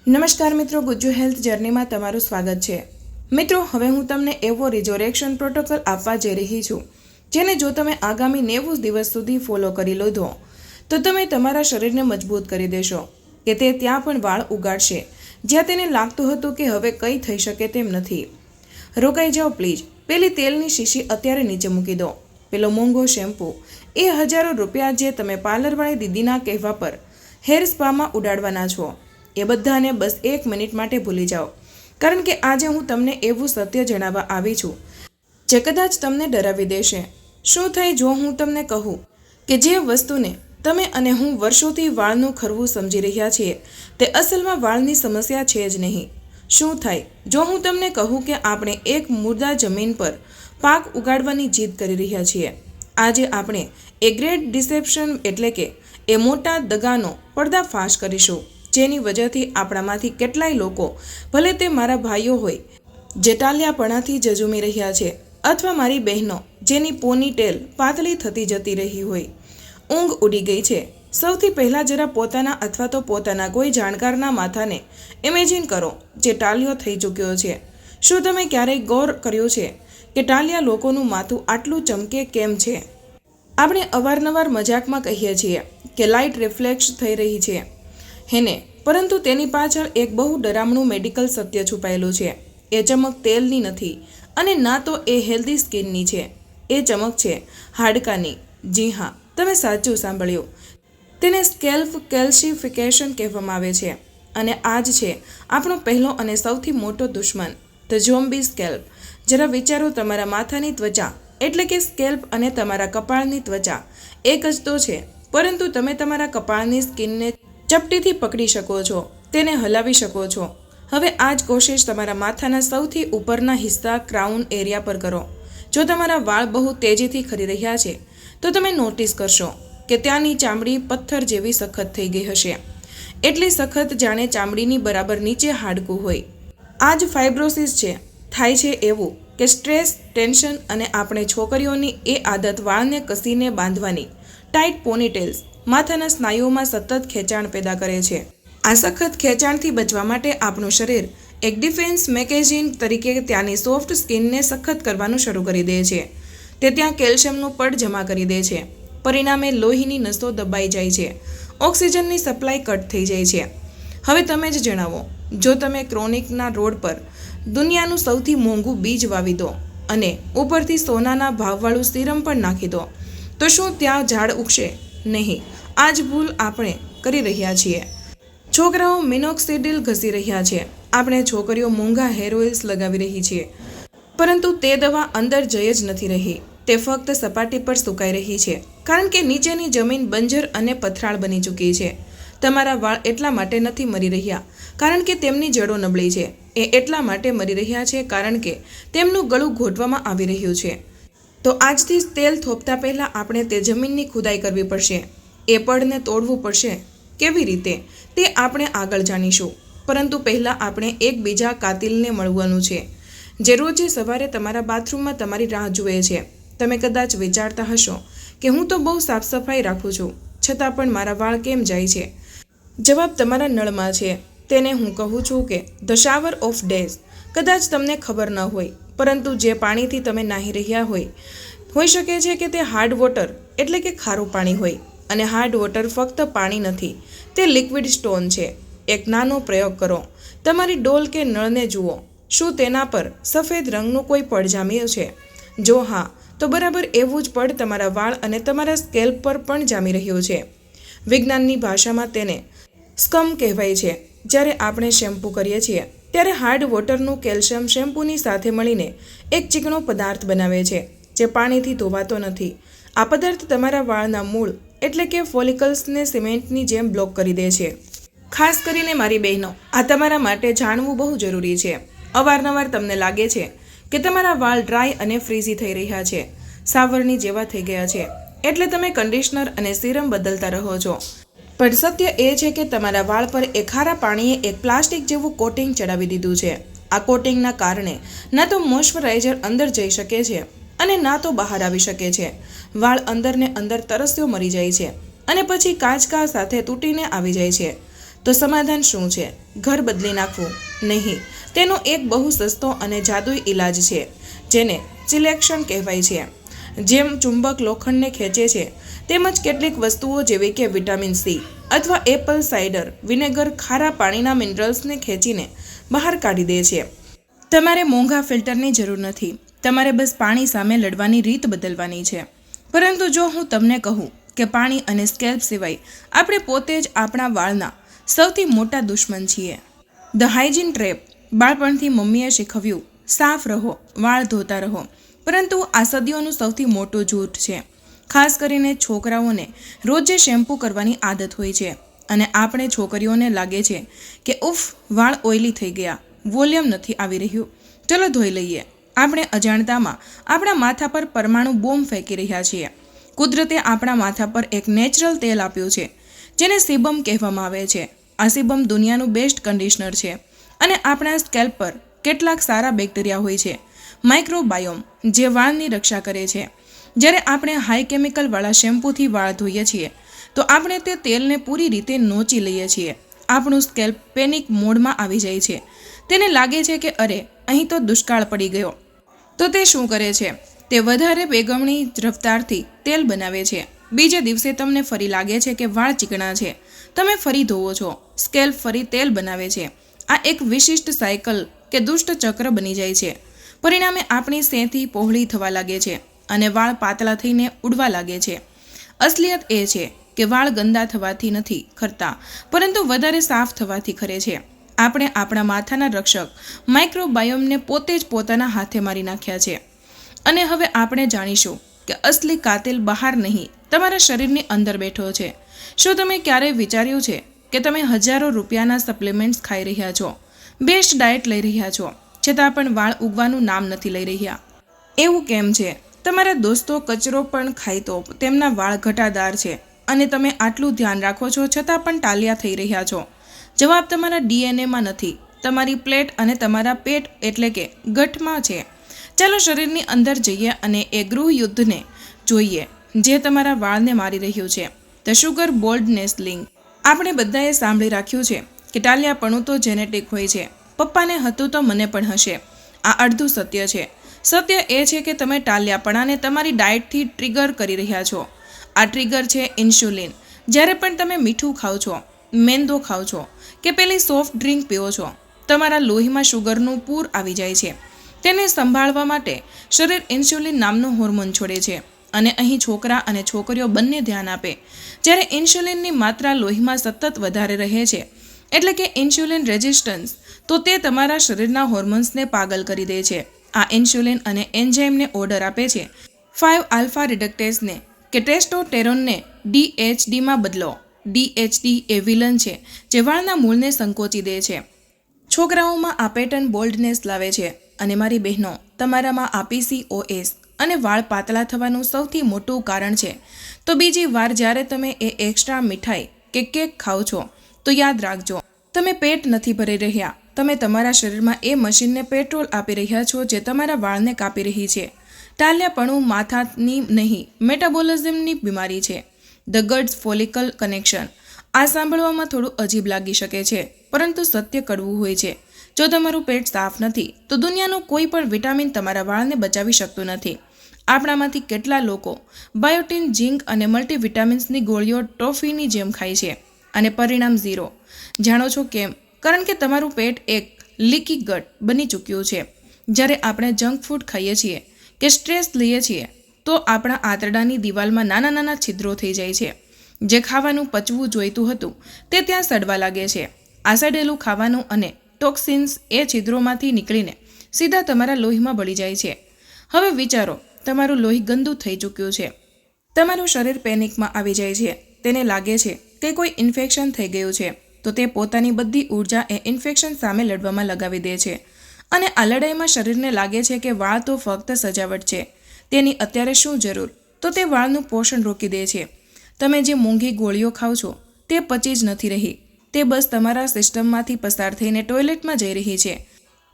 નમસ્કાર મિત્રો, ગુજ્જુ હેલ્થ જર્નીમાં તમારું સ્વાગત છે। મિત્રો, હવે હું તમને એવો રિઝોરેક્શન પ્રોટોકોલ આપવા જઈ રહી છું જેને જો તમે આગામી 90 દિવસ સુધી ફોલો કરી લીધો તો તમે તમારા શરીરને મજબૂત કરી દેશો કે તે ત્યાં પણ વાળ ઉગાડશે જ્યાં તેને લાગતું હતું કે હવે કંઈ થઈ શકે તેમ નથી। રોકાઈ જાઓ પ્લીઝ। પેલી તેલની શીશી અત્યારે નીચે મૂકી દો। પેલો મોંઘો શેમ્પૂ એ હજારો રૂપિયા જે તમે પાર્લરવાળી દીદીના કહેવા પર હેર સ્પામાં ઉડાડવાના છો એ બધાને બસ 1 મિનિટ માટે ભૂલી જાઓ, કારણ કે આજે હું તમને એવું સત્ય જણાવવા આવી છું જે કદાચ તમને ડરાવી દેશે। શું થાય જો હું તમને કહું કે જે વસ્તુને તમે અને હું વર્ષોથી વાળનું ખરવું સમજી રહ્યા છીએ તે અસલમાં વાળની સમસ્યા છે જ નહીં? શું થાય જો હું તમને કહું કે આપણે એક મુર્દા જમીન પર પાક ઉગાડવાની જીદ કરી રહ્યા છીએ? આજે આપણે એ ગ્રેટ ડિસેપ્શન એટલે કે એ મોટા દગાનો પર્દાફાશ કરીશું જેની વજહથી આપણામાંથી કેટલાય લોકો, ભલે તે મારા ભાઈઓ હોય જે ટાલિયાપણાથી જજુમી રહ્યા છે અથવા મારી બહેનો જેની પોનીટેલ પાતળી થતી જતી રહી હોય, ઊંઘ ઉડી ગઈ છે, સૌથી પહેલાં જરા પોતાના અથવા તો પોતાના કોઈ જાણકારના માથાને ઇમેજિન કરો જે ટાલિયો થઈ ચૂક્યો છે। શું તમે ક્યારેય ગૌર કર્યો છે કે ટાલિયા લોકોનું માથું આટલું ચમકે કેમ છે? આપણે અવારનવાર મજાકમાં કહીએ છીએ કે લાઇટ રિફ્લેક્ટ થઈ રહી છે હેને, પરંતુ તેની પાછળ એક બહુ ડરામણું મેડિકલ સત્ય છુપાયેલું છે। એ ચમક તેલની નથી અને ના તો એ હેલ્ધી સ્કિનની છે, એ ચમક છે હાડકાની। જી હા, તમે સાચું સાંભળ્યું, તેને સ્કેલ્પ કેલ્શિફિકેશન કહેવામાં આવે છે અને આ જ છે આપણો પહેલો અને સૌથી મોટો દુશ્મન, ધ ઝોમ્બી સ્કેલ્પ। જરા વિચારો, તમારા માથાની ત્વચા એટલે કે સ્કેલ્પ અને તમારા કપાળની ત્વચા એક જ તો છે, પરંતુ તમે તમારા કપાળની સ્કિનને ચપટીથી પકડી શકો છો, તેને હલાવી શકો છો। હવે આ જ કોશિશ તમારા માથાના સૌથી ઉપરના હિસ્સા ક્રાઉન એરિયા પર કરો। જો તમારા વાળ બહુ તેજીથી ખરી રહ્યા છે તો તમે નોટિસ કરશો કે ત્યાંની ચામડી પથ્થર જેવી સખત થઈ ગઈ હશે, એટલી સખત જાણે ચામડીની બરાબર નીચે હાડકું હોય। આ જ ફાઇબ્રોસિસ છે। થાય છે એવું કે સ્ટ્રેસ, ટેન્શન અને આપણે છોકરીઓની એ આદત વાળને કસીને બાંધવાની, ટાઈટ પોનીટેલ્સ માથાના સ્નાયુઓમાં સતત ખેંચાણ પેદા કરે છે। આ સખત ખેંચાણથી બચવા માટે આપણું શરીર એક ડિફેન્સ મેકેનિઝમ તરીકે ત્યાંની સોફ્ટ સ્કિનને સખત કરવાનું શરૂ કરી દે છે। તે ત્યાં કેલ્શિયમનું પડ જમા કરી દે છે, પરિણામે લોહીની નસો દબાઈ જાય છે, ઓક્સિજનની સપ્લાય કટ થઈ જાય છે। હવે તમે જ જણાવો, જો તમે ક્રોનિકના રોડ પર દુનિયાનું સૌથી મોંઘું બીજ વાવી દો અને ઉપરથી સોનાના ભાવવાળું સિરમ પણ નાખી દો તો શું ત્યાં ઝાડ ઉગશે? નહીં। આ જ ભૂલ આપણે કરી રહ્યા છીએ। છોકરાઓ મિનોક્સિડિલ ઘસી રહ્યા છે, આપણે છોકરીઓ મોંઘા હેર ઓઇલ્સ લગાવી રહી છીએ, પરંતુ તે દવા અંદર જઈ જ નથી રહી, તે ફક્ત સપાટી પર સુકાઈ રહી છે કારણ કે નીચેની જમીન બંજર અને પથરાળ બની ચૂકી છે। તમારા વાળ એટલા માટે નથી મરી રહ્યા કારણ કે તેમની જડો નબળી છે, એ એટલા માટે મરી રહ્યા છે કારણ કે તેમનું ગળું ઘોંટવામાં આવી રહ્યું છે। તો આજથી તેલ થોપતા પહેલાં આપણે તે જમીનની ખુદાઈ કરવી પડશે, એ પડને તોડવું પડશે। કેવી રીતે તે આપણે આગળ જાણીશું, પરંતુ પહેલાં આપણે એકબીજા કાતિલને મળવાનું છે જે રોજે સવારે તમારા બાથરૂમમાં તમારી રાહ જુએ છે। તમે કદાચ વિચારતા હશો કે હું તો બહુ સાફ સફાઈ રાખું છું છતાં પણ મારા વાળ કેમ જાય છે? જવાબ તમારા નળમાં છે। તેને હું કહું છું કે ધ શાવર ઓફ ડેઝ। કદાચ તમને ખબર ન હોય, પરંતુ જે પાણીથી તમે નાહી રહ્યા હોઈ શકે છે કે તે હાર્ડ વોટર એટલે કે ખારું પાણી હોય, અને હાર્ડ વોટર ફક્ત પાણી નથી, તે લિક્વિડ સ્ટોન છે। એક નાનો પ્રયોગ કરો, તમારી ડોલ કે નળને જુઓ, શું તેના પર સફેદ રંગનું કોઈ પડ જામ્યું છે? જો હા, તો બરાબર એવું જ પડ તમારા વાળ અને તમારા સ્કેલ્પ પર પણ જામી રહ્યું છે। વિજ્ઞાનની ભાષામાં તેને સ્કમ કહેવાય છે। જ્યારે આપણે શેમ્પૂ કરીએ છીએ ત્યારે હાર્ડ વોટરનું કેલ્શિયમ શેમ્પૂની સાથે મળીને એક ચીકણો પદાર્થ બનાવે છે જે પાણીથી ધોવાતો નથી। આ પદાર્થ તમારા વાળના મૂળ એટલે કે ફોલિકલ્સને સિમેન્ટની જેમ બ્લોક કરી દે છે। ખાસ કરીને મારી બહેનો, આ તમારા માટે જાણવું બહુ જરૂરી છે। અવારનવાર તમને લાગે છે કે તમારા વાળ ડ્રાય અને ફ્રીઝી થઈ રહ્યા છે, સાવરણી જેવા થઈ ગયા છે, એટલે તમે કન્ડિશનર અને સિરમ બદલતા રહો છો, પણ સત્ય એ છે કે તમારા વાળ પર એ ખારા પાણીએ એક પ્લાસ્ટિક જેવું કોટિંગ ચડાવી દીધું છે। આ કોટિંગના કારણે ના તો મોઇશ્ચરાઇઝર અંદર જઈ શકે છે અને ના તો બહાર આવી શકે છે। વાળ અંદરને અંદર તરસ્યો મરી જાય છે અને પછી કાચકા સાથે તૂટીને આવી જાય છે। તો સમાધાન શું છે? ઘર બદલી નાખવું? નહીં, તેનો એક બહુ સસ્તો અને જાદુઈ ઇલાજ છે, જેને સિલેક્શન કહેવાય છે. જેમ ચુંબક લોખંડને ખેંચે છે, તેમજ કેટલીક વસ્તુઓ જેવી કે વિટામિન સી અથવા એપલ સાઇડર વિનેગર ખારા પાણીના મિનરલ્સને ખેંચીને બહાર કાઢી દે છે. તમારે મોંઘા ફિલ્ટરની જરૂર નથી. તમારે બસ પાણી સામે લડવાની રીત બદલવાની છે. પરંતુ જો હું તમને કહું કે પાણી અને સ્કેલ્પ સિવાય આપણે પોતે જ આપણા વાળના સૌથી મોટા દુશ્મન છીએ. The hygiene trap. બાળપણથી મમ્મીએ શીખવ્યું, સાફ રહો, વાળ ધોતા રહો. પરંતુ આ સદીઓનું સૌથી મોટું જૂઠ છે. ખાસ કરીને છોકરાઓને રોજે શેમ્પૂ કરવાની આદત હોય છે અને આપણે છોકરીઓને લાગે છે કે ઉફ, વાળ ઓઇલી થઈ ગયા, વોલ્યુમ નથી આવી રહ્યું, ચલો ધોઈ લઈએ. આપણે અજાણતામાં આપણા માથા પર પરમાણુ બોમ્બ ફેંકી રહ્યા છીએ. કુદરતે આપણા માથા પર એક નેચરલ તેલ આપ્યું છે, જેને સીબમ કહેવામાં આવે છે. આ સીબમ દુનિયાનું બેસ્ટ કન્ડિશનર છે અને આપણા સ્કેલ્પ પર કેટલાક સારા બેક્ટેરિયા હોય છે, માઇક્રોબાયોમ, જે વાળની રક્ષા કરે છે. જ્યારે આપણે હાઈ કેમિકલવાળા શેમ્પૂથી વાળ ધોઈએ છીએ તો આપણે તે તેલને પૂરી રીતે નોચી લઈએ છીએ. આપણું સ્કેલ્પ પેનિક મોડમાં આવી જાય છે. તેને લાગે છે કે અરે, અહીં તો દુષ્કાળ પડી ગયો. તો તે શું કરે છે? તે વધારે બેગમણી રફતારથી તેલ બનાવે છે. બીજા દિવસે તમને ફરી લાગે છે કે વાળ ચીકણા છે. તમે ફરી ધોવો છો, સ્કેલ્પ ફરી તેલ બનાવે છે. આ એક વિશિષ્ટ સાયકલ કે દુષ્ટ ચક્ર બની જાય છે. પરિણામે આપણી સેંધી પહોળી થવા લાગે છે અને વાળ પાતળા થઈને ઉડવા લાગે છે. અસલિયત એ છે કે વાળ ગંદા થવાથી નથી ખરતા, પરંતુ વધારે સાફ થવાથી ખરે છે. આપણે આપણા માથાના રક્ષક માઇક્રોબાયોમને પોતે જ પોતાના હાથે મારી નાખ્યા છે. અને હવે આપણે જાણીશું કે અસલી કાતિલ બહાર નહીં, તમારા શરીરની અંદર બેઠો છે. શું તમે ક્યારેય વિચાર્યું છે કે તમે હજારો રૂપિયાના સપ્લિમેન્ટ્સ ખાઈ રહ્યા છો, બેસ્ટ ડાયટ લઈ રહ્યા છો, છતાં પણ વાળ ઉગવાનું નામ નથી લઈ રહ્યા? એવું કેમ છે? તમારા દોસ્તો કચરો પણ ખાય તો તેમના વાળ ઘટાદાર છે અને તમે આટલું ધ્યાન રાખો છો છતાં પણ ટાલિયા થઈ રહ્યા છો. જવાબ તમારા ડીએનએમાં નથી, તમારી પ્લેટ અને તમારા પેટ એટલે કે ગઠમાં છે. ચાલો શરીરની અંદર જઈએ અને એ ગૃહ યુદ્ધને જોઈએ જે તમારા વાળને મારી રહ્યું છે. The sugar boldness link. આપણે બધાએ સાંભળી રાખ્યું છે કે ટાલિયાપણું તો જેનેટિક હોય છે. પપ્પાને હતું તો મને પણ હશે. આ અડધું સત્ય છે. સત્ય એ છે કે તમે ટાલિયાપણાને તમારી ડાયટથી ટ્રિગર કરી રહ્યા છો. આ ટ્રિગર છે ઇન્સ્યુલિન. જ્યારે પણ તમે મીઠું ખાઓ છો, મેંદો ખાઓ છો કે પેલી સોફ્ટ ડ્રિંક પીઓ છો, તમારા લોહીમાં શુગરનું પૂર આવી જાય છે. તેને સંભાળવા માટે શરીર ઇન્સ્યુલિન નામનું હોર્મોન છોડે છે અને અહીં છોકરા અને છોકરીઓ બંને ધ્યાન આપે. જ્યારે ઇન્સ્યુલિનની માત્રા લોહીમાં સતત વધારે રહે છે, એટલે કે ઇન્સ્યુલિન રેઝિસ્ટન્સ, તો તે તમારા શરીરના હોર્મોન્સને પાગલ કરી દે છે. આ ઇન્સ્યુલિન અને એન્ઝાઇમને ઓર્ડર આપે છે 5 આલ્ફા રિડક્ટેસને કે ટેસ્ટોસ્ટેરોનને DHDમાં બદલો. DHD એ વિલન છે જે વાળના મૂળને સંકોચી દે છે. છોકરાઓમાં આ પેટર્ન બોલ્ડનેસ લાવે છે અને મારી બહેનો, તમારામાં આ PCOS અને વાળ પાતળા થવાનું સૌથી મોટું કારણ છે. તો બીજી વાર જ્યારે તમે એ એક્સ્ટ્રા મીઠાઈ કે કેક ખાઓ છો તો યાદ રાખજો, તમે પેટ નથી ભરી રહ્યા, તમે તમારા શરીરમાં એ મશીનને પેટ્રોલ આપી રહ્યા છો જે તમારા વાળને કાપી રહી છે. ટાલિયાપણું માથાની નહીં, મેટાબોલિઝમની બીમારી છે. The guts follicle connection. આ સાંભળવામાં થોડું અજીબ લાગી શકે છે, પરંતુ સત્ય કડવું હોય છે. જો તમારું પેટ સાફ નથી તો દુનિયાનું કોઈ પણ વિટામિન તમારા વાળને બચાવી શકતું નથી. આપણામાંથી કેટલા લોકો બાયોટિન, ઝીંક અને મલ્ટીવિટામિન્સની ગોળીઓ ટોફીની જેમ ખાય છે અને પરિણામ ઝીરો. જાણો છો કેમ? કારણ કે તમારું પેટ એક લીકી ગટ બની ચૂક્યું છે. જ્યારે આપણે જંક ફૂડ ખાઈએ છીએ કે સ્ટ્રેસ લઈએ છીએ તો આપણા આંતરડાની દિવાલમાં નાના નાના છિદ્રો થઈ જાય છે. જે ખાવાનું પચવું જોઈતું હતું તે ત્યાં સડવા લાગે છે. આ સડેલું ખાવાનું અને ટોક્સિન્સ એ છિદ્રોમાંથી નીકળીને સીધા તમારા લોહીમાં ભળી જાય છે. હવે વિચારો, તમારું લોહી ગંદુ થઈ ચૂક્યું છે. તમારું શરીર પેનિકમાં આવી જાય છે. તેને લાગે છે કે કોઈ ઇન્ફેક્શન થઈ ગયું છે, તો તે પોતાની બધી ઉર્જા એ ઇન્ફેક્શન સામે લડવામાં લગાવી દે છે. અને આ લડાઈમાં શરીરને લાગે છે કે વાળ તો ફક્ત સજાવટ છે, તેની અત્યારે શું જરૂર? તો તે વાળનું પોષણ રોકી દે છે. તમે જે મોંઘી ગોળીઓ ખાઓ છો તે પચી જ નથી રહી, તે બસ તમારા સિસ્ટમમાંથી પસાર થઈને ટોયલેટમાં જઈ રહી છે.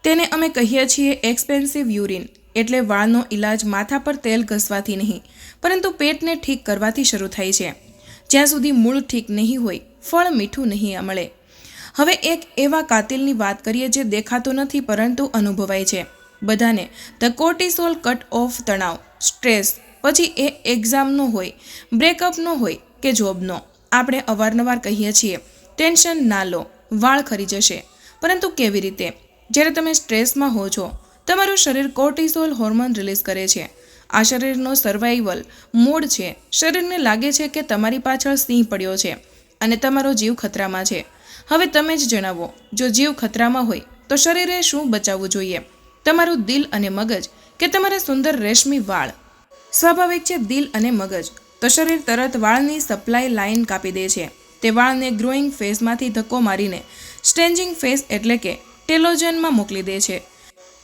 તેને અમે કહીએ છીએ એક્સપેન્સિવ યુરિન. એટલે વાળનો ઇલાજ માથા પર તેલ ઘસવાથી નહીં, પરંતુ પેટને ઠીક કરવાથી શરૂ થાય છે. જ્યાં સુધી મૂળ ઠીક નહીં હોય, ફળ મીઠું નહીં મળે. હવે એક એવા કાતિલની વાત કરીએ જે દેખાતો નથી પરંતુ અનુભવાય છે બધાને. ધ કોર્ટિસોલ કટ ઓફ તણાવ, સ્ટ્રેસ, પછી એ એક્ઝામનો હોય, બ્રેકઅપનો હોય કે જોબનો. આપણે અવારનવાર કહીએ છીએ ટેન્શન ના લો, વાળ ખરી જશે. પરંતુ કેવી રીતે? જ્યારે તમે સ્ટ્રેસમાં હો છો, તમારું શરીર કોર્ટિસોલ હોર્મોન રિલીઝ કરે છે. આ શરીરનો સર્વાઈવલ મોડ છે. શરીરને લાગે છે કે તમારી પાછળ સિંહ પડ્યો છે અને તમારો જીવ ખતરામાં છે. હવે તમે જ જણાવો, જો જીવ ખતરામાં હોય તો શરીરે શું બચાવવું જોઈએ? તમારું દિલ અને મગજ કે તમારા સુંદર રેશમી વાળ? સ્વાભાવિક છે, દિલ અને મગજ. તો શરીર તરત વાળની સપ્લાય લાઇન કાપી દે છે. તે વાળને ગ્રોઈંગ ફેઝમાંથી ધક્કો મારીને સ્ટ્રેન્જિંગ ફેઝ એટલે કે ટેલોજનમાં મોકલી દે છે.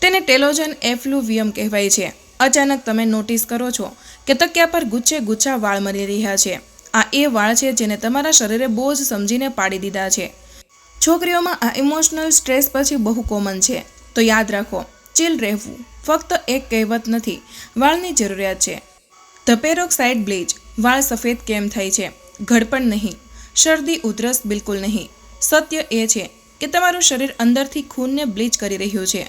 તેને ટેલોજન એફ્લુવિયમ કહેવાય છે. અચાનક તમે નોટિસ કરો છો કે તકિયા પર ગુચ્છે ગુચ્છા વાળ મરી રહ્યા છે. આ એ વાળ છે જેને તમારા શરીરે બોજ સમજીને પાડી દીધા છે. છોકરીઓમાં આ ઇમોશનલ સ્ટ્રેસ પછી બહુ કોમન છે. તો યાદ રાખો, ચીલ રહેવું ફક્ત એક કહેવત નથી, વાળની જરૂરિયાત છે. The peroxide bleach. વાળ સફેદ કેમ થાય છે? ઘડપણ નહીં, શરદી ઉધરસ બિલકુલ નહીં. સત્ય એ છે કે તમારું શરીર અંદરથી ખૂનને બ્લીચ કરી રહ્યું છે.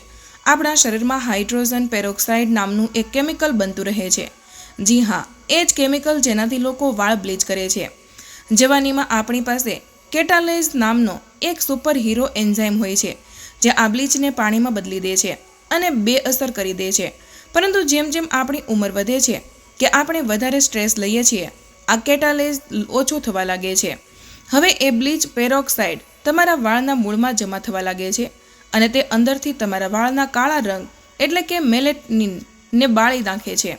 આપણા શરીરમાં હાઇડ્રોજન પેરોક્સાઇડ નામનું એક કેમિકલ બનતું રહે છે. જી હા, એ જ કેમિકલ જેનાથી લોકો વાળ બ્લીચ કરે છે. જવાનીમાં આપણી પાસે કેટાલેઝ નામનો એક સુપર હીરો એન્ઝાઇમ હોય છે જે આ બ્લીચને પાણીમાં બદલી દે છે અને બેઅસર કરી દે છે. પરંતુ જેમ જેમ આપણી ઉંમર વધે છે કે આપણે વધારે સ્ટ્રેસ લઈએ છીએ, આ કેટાલેઝ ઓછો થવા લાગે છે. હવે એ બ્લીચ પેરોક્સાઇડ તમારા વાળના મૂળમાં જમા થવા લાગે છે અને તે અંદરથી તમારા વાળના કાળા રંગ એટલે કે મેલેટનિનને બાળી નાખે છે.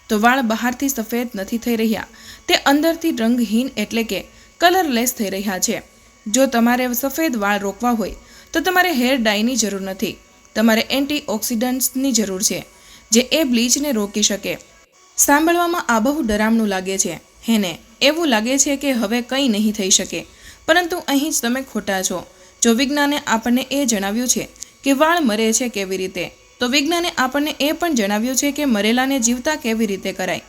તો વાળ બહારથી સફેદ નથી થઈ રહ્યા, તે અંદરથી રંગહીન એટલે કે કલરલેસ થઈ રહ્યા છે. જો તમારે સફેદ વાળ રોકવા હોય તો તમારે હેર ડાયની જરૂર નથી, તમારે એન્ટીઓક્સિડન્ટ્સની જરૂર છે જે એ બ્લીચને રોકી શકે. સાંભળવામાં આ બહુ ડરામણું લાગે છે, હેને? એવું લાગે છે કે હવે કંઈ નહીં થઈ શકે, પરંતુ અહીં જ તમે ખોટા છો. જો વિજ્ઞાને આપણને એ જણાવ્યું છે કે વાળ મરે છે કેવી રીતે, તો વિજ્ઞાને આપણને એ પણ જણાવ્યું છે કે મરેલાને જીવતા કેવી રીતે કરાય.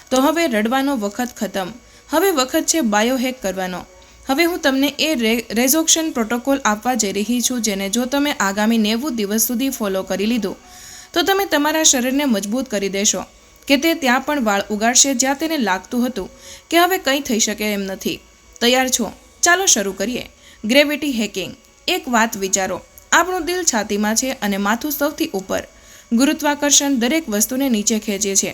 તો હવે રડવાનો વખત ખતમ. હવે વખત છે બાયોહેક કરવાનો. હવે હું તમને એ રેઝોક્શન પ્રોટોકોલ આપવા જઈ રહી છું જેને જો તમે આગામી 90 દિવસ સુધી ફોલો કરી લીધું તો તમે તમારા શરીરને મજબૂત કરી દેશો કે તે ત્યાં પણ વાળ ઉગાડશે જ્યાં તેને લાગતું હતું કે હવે કંઈ થઈ શકે એમ નથી. તૈયાર છો? ચાલો શરૂ કરીએ. Gravity hacking. એક વાત વિચારો, આપણું દિલ છાતીમાં છે અને માથું સૌથી ઉપર. ગુરુત્વાકર્ષણ દરેક વસ્તુને નીચે ખેંચે છે.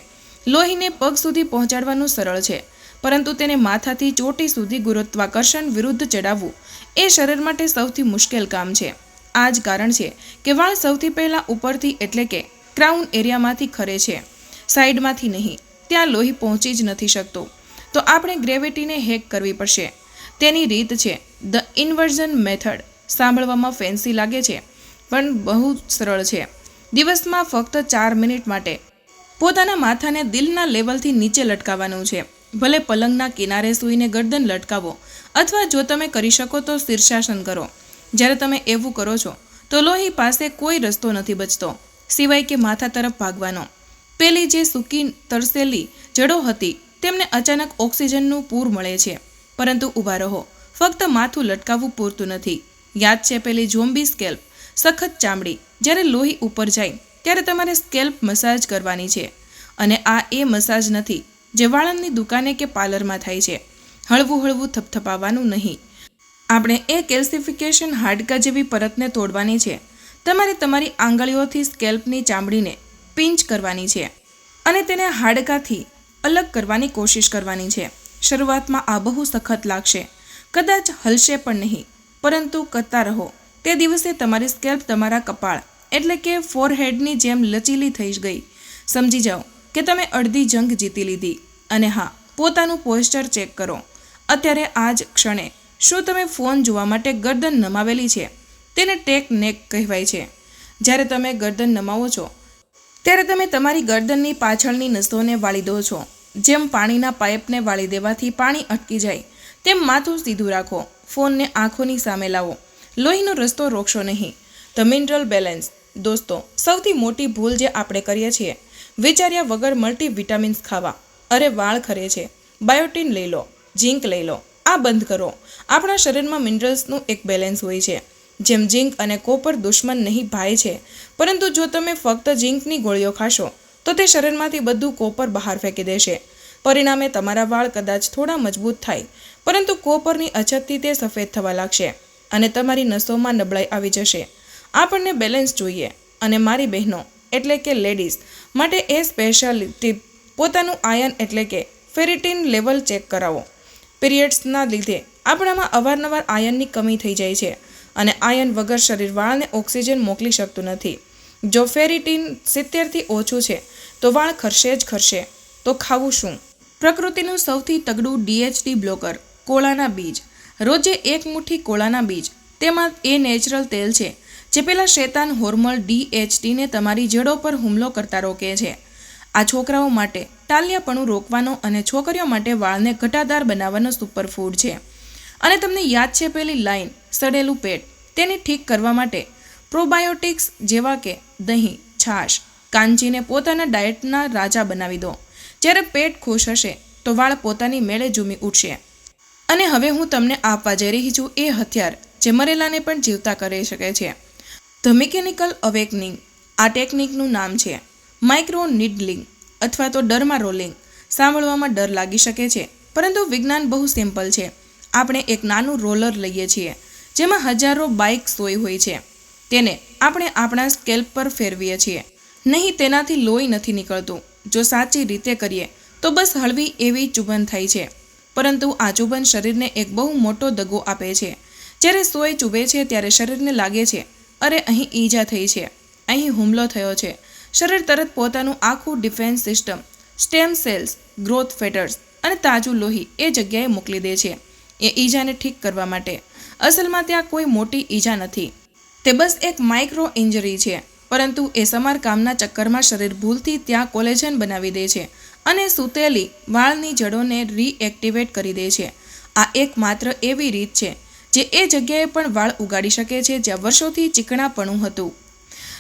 લોહીને પગ સુધી પહોંચાડવાનું સરળ છે, પરંતુ તેને માથાથી ચોટી સુધી ગુરુત્વાકર્ષણ વિરુદ્ધ ચડાવવું એ શરીર માટે સૌથી મુશ્કેલ કામ છે. આ જ કારણ છે કે વાળ સૌથી પહેલાં ઉપરથી એટલે કે ક્રાઉન એરિયામાંથી ખરે છે, સાઈડમાંથી નહીં. ત્યાં લોહી પહોંચી જ નથી શકતું. તો આપણે ગ્રેવિટીને હેક કરવી પડશે. તેની રીત છે ધ ઇન્વર્ઝન મેથડ. સાંભળવામાં ફેન્સી લાગે છે પણ બહુ સરળ છે. દિવસમાં ફક્ત 4 મિનિટ માટે પોતાના માથાને દિલના લેવલથી નીચે લટકાવવાનું છે. ભલે પલંગના કિનારે સૂઈને ગરદન લટકાવો અથવા જો તમે કરી શકો તો શીર્ષાસન કરો. જ્યારે તમે એવું કરો છો તો લોહી પાસે કોઈ રસ્તો નથી બચતો સિવાય કે માથા તરફ ભાગવાનો. પેલી જે સૂકી તરસેલી જડો હતી તેમને અચાનક ઓક્સિજનનું પૂર મળે છે. પરંતુ ઊભા રહો, ફક્ત માથું લટકાવવું પૂરતું નથી. યાદ છે પેલી ઝોમ્બી સ્કેલ્પ, સખત ચામડી? જ્યારે લોહી ઉપર જાય ત્યારે તમારે સ્કેલ્પ મસાજ કરવાની છે. અને આ એ મસાજ નથી જે વાળંદની દુકાને કે પાર્લરમાં થાય છે. હળવું હળવું થપથપાવવાનું નહીં. આપણે એ કેલ્સિફિકેશન હાડકા જેવી પરતને તોડવાની છે. તમારે તમારી આંગળીઓથી સ્કેલ્પની ચામડીને પિંચ કરવાની છે અને તેને હાડકાથી અલગ કરવાની કોશિશ કરવાની છે. શરૂઆતમાં આ બહુ સખત લાગશે, કદાચ હલશે પણ નહીં, પરંતુ કરતા રહો. તે દિવસે તમારી સ્કેલ્પ તમારા કપાળ એટલે કે ફોરહેડની જેમ લચીલી થઈ ગઈ. સમજી જાઓ કે તમે અડધી જંગ જીતી લીધી. અને હા, પોતાનું પોસ્ચર ચેક કરો. અત્યારે આ જ ક્ષણે શું તમે ફોન જોવા માટે ગરદન નમાવેલી છે? તેને ટેક નેક કહેવાય છે. જ્યારે તમે ગરદન નમાવો છો ત્યારે તમે તમારી ગરદનની પાછળની નસોને વાળી દો છો. જેમ પાણીના પાઇપને વાળી દેવાથી પાણી અટકી જાય તેમ માથું સીધું રાખો. ફોનને આંખોની સામે લાવો. લોહીનો રસ્તો રોકશો નહીં. The mineral balance. દોસ્તો, સૌથી મોટી ભૂલ જે આપણે કરીએ છીએ વિચાર્યા વગર મલ્ટીવિટામિન્સ ખાવા. અરે વાળ ખરે છે, બાયોટીન લઈ લો, ઝીંક લઈ લો. આ બંધ કરો. આપણા શરીરમાં મિનરલ્સનું એક બેલેન્સ હોય છે. જેમ ઝીંક અને કોપર દુશ્મન નહીં ભાઈ છે, પરંતુ જો તમે ફક્ત ઝીંકની ગોળીઓ ખાશો તો તે શરીરમાંથી બધું કોપર બહાર ફેંકી દેશે. પરિણામે તમારા વાળ કદાચ થોડા મજબૂત થાય, પરંતુ કોપરની અછતથી તે સફેદ થવા લાગશે અને તમારી નસોમાં નબળાઈ આવી જશે. આપણને બેલેન્સ જોઈએ, અને મારી બહેનો એટલે કે લેડીઝ માટે એ સ્પેશિયલ ટીપ, પોતાનું આયન એટલે કે ફેરિટીન લેવલ ચેક કરાવો. પીરિયડ્સના લીધે આપણામાં અવારનવાર આયનની કમી થઈ જાય છે, અને આયન વગર શરીર વાળને ઓક્સિજન મોકલી શકતું નથી. જો ફેરિટીન 70થી ઓછું છે તો વાળ ખરશે જ ખરશે. તો ખાવું શું? પ્રકૃતિનું સૌથી તગડું DHT બ્લોકર, કોળાના બીજ. રોજે એક મુઠ્ઠી કોળાના બીજ, તેમાં એ નેચરલ તેલ છે જે પેલા શેતાન હોર્મોન DHTને તમારી જડો પર હુમલો કરતા રોકે છે. આ છોકરાઓ માટે ટાલિયાપણું રોકવાનો અને છોકરીઓ માટે વાળને ઘટાદાર બનાવવાનો સુપરફૂડ છે. અને તમને યાદ છે પેલી લાઈન, સડેલું પેટ, તેને ઠીક કરવા માટે પ્રોબાયોટિક્સ જેવા કે દહીં, છાશ, કાંચીને પોતાના ડાયટના રાજા બનાવી દો. જ્યારે પેટ ખુશ હશે તો વાળ પોતાની મેળે ઝૂમી ઉઠશે. અને હવે હું તમને આપવા જઈ રહી છું એ હથિયાર જે મરેલાને પણ જીવતા કરી શકે છે. The mechanical awakening. આ ટેકનિકનું નામ છે માઇક્રો નીડલિંગ અથવા તો ડર્મા રોલિંગ. સાંભળવામાં ડર લાગી શકે છે, પરંતુ વિજ્ઞાન બહુ સિમ્પલ છે. આપણે એક નાનું રોલર લઈએ છીએ જેમાં હજારો બાઇક સોય હોય છે. તેને આપણે આપણા સ્કેલ્પ પર ફેરવીએ છીએ. નહીં, તેનાથી લોહી નથી નીકળતું. જો સાચી રીતે કરીએ તો બસ હળવી એવી ચૂબન થાય છે, પરંતુ આ ચૂબન શરીરને એક બહુ મોટો દગો આપે છે. જ્યારે સોય ચૂબે છે ત્યારે શરીરને લાગે છે, અરે અહીં ઈજા થઈ છે, અહીં હુમલો થયો છે. શરીર તરત પોતાનું આખું defence system, stem cells, growth factors અને તાજું લોહી એ જગ્યાએ મોકલી દે છે એ ઈજાને ઠીક કરવા માટે. અસલમાં ત્યાં કોઈ મોટી ઈજા નથી, તે બસ એક માઇક્રો ઇન્જરી છે. પરંતુ એ સમારકામના ચક્કરમાં શરીર ભૂલથી ત્યાં કોલેજન બનાવી દે છે અને સૂતેલી વાળની જડોને રીએક્ટિવેટ કરી દે છે. આ એકમાત્ર એવી રીત છે જે એ જગ્યાએ પણ વાળ ઉગાડી શકે છે જ્યાં વર્ષોથી ચીકણાપણું હતું.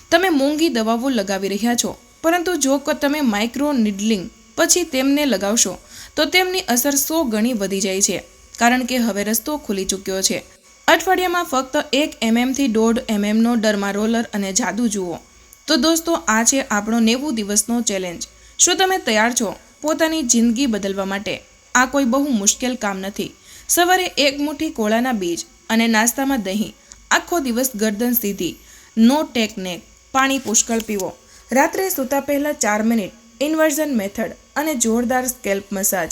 તમે મોંઘી દવાઓ લગાવી રહ્યા છો, પરંતુ જો તમે માઇક્રો નીડલિંગ પછી તેમને લગાવશો તો તેમની અસર 100 ગણી વધી જાય છે, કારણ કે હવે રસ્તો ખુલી ચૂક્યો છે. અઠવાડિયામાં ફક્ત 1 mm થી 1.5 mm નો ડર્મા રોલર અને જાદુ જુઓ. તો દોસ્તો, આ છે આપણો 90 દિવસનો ચેલેન્જ. શું તમે તૈયાર છો પોતાની જિંદગી બદલવા માટે? આ કોઈ બહુ મુશ્કેલ કામ નથી. સવારે 1 મુઠ્ઠી કોળાના બીજ અને નાસ્તામાં દહીં. આખો દિવસ ગરદન સીધી, નો ટેક નેક. પાણી પુષ્કળ પીવો. રાત્રે સૂતા પહેલાં 4 મિનિટ ઇન્વર્ઝન મેથડ અને જોરદાર સ્કેલ્પ મસાજ.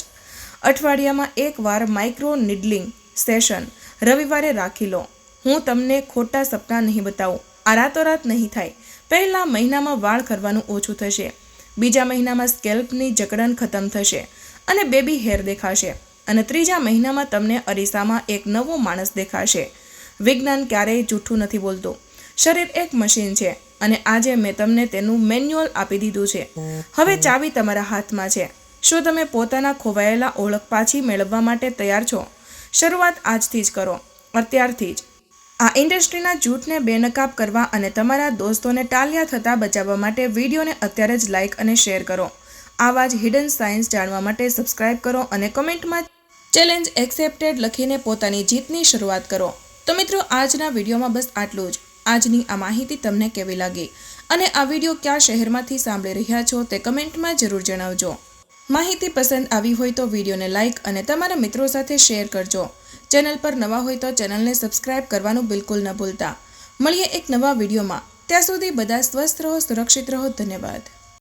અઠવાડિયામાં 1 વાર માઇક્રો નીડલિંગ સેશન રવિવારે રાખી લો. હું તમને ખોટા સપના નહીં બતાવું. આ રાતોરાત નહીં થાય. પહેલા મહિનામાં વાળ ખરવાનું ઓછું થશે, બીજા મહિનામાં સ્કેલ્પની જકડન ખતમ થશે અને બેબી હેર દેખાશે, અને ત્રીજા મહિનામાં તમને અરીસામાં એક નવો માણસ દેખાશે. વિજ્ઞાન ક્યારેય જૂઠું નથી બોલતું. શરીર એક મશીન છે, અને આજે મેં તમને તેનું મેન્યુઅલ આપી દીધું છે. હવે ચાવી તમારા હાથમાં છે. શું તમે પોતાના ખોવાયેલા ઓળખ પાછી મેળવવા માટે તૈયાર છો? શરૂઆત આજથી જ કરો, અત્યારથી જ. આ ઇન્ડસ્ટ્રીના જૂઠને બેનકાબ કરવા અને તમારા દોસ્તોને ટાલિયા થતાં બચાવવા માટે વિડીયોને અત્યારે જ લાઇક અને શેર કરો. આવા જ હિડન સાયન્સ જાણવા માટે સબસ્ક્રાઇબ કરો અને કમેન્ટમાં ચેલેન્જ એક્સેપ્ટેડ લખીને પોતાની જીતની શરૂઆત કરો. તો મિત્રો, આજના વિડીયોમાં બસ આટલું જ. આજની આ માહિતી તમને કેવી લાગી અને આ વિડીયો કયા શહેરમાંથી સાંભળી રહ્યા છો તે કમેન્ટમાં જરૂર જણાવજો. માહિતી પસંદ આવી હોય તો વિડીયોને લાઇક અને તમારા મિત્રો સાથે શેર કરજો. ચેનલ પર નવા હોય તો ચેનલને સબસ્ક્રાઇબ કરવાનું બિલકુલ ન ભૂલતા. મળીએ એક નવા વિડીયોમાં. ત્યાં સુધી બધા સ્વસ્થ રહો, સુરક્ષિત રહો. ધન્યવાદ.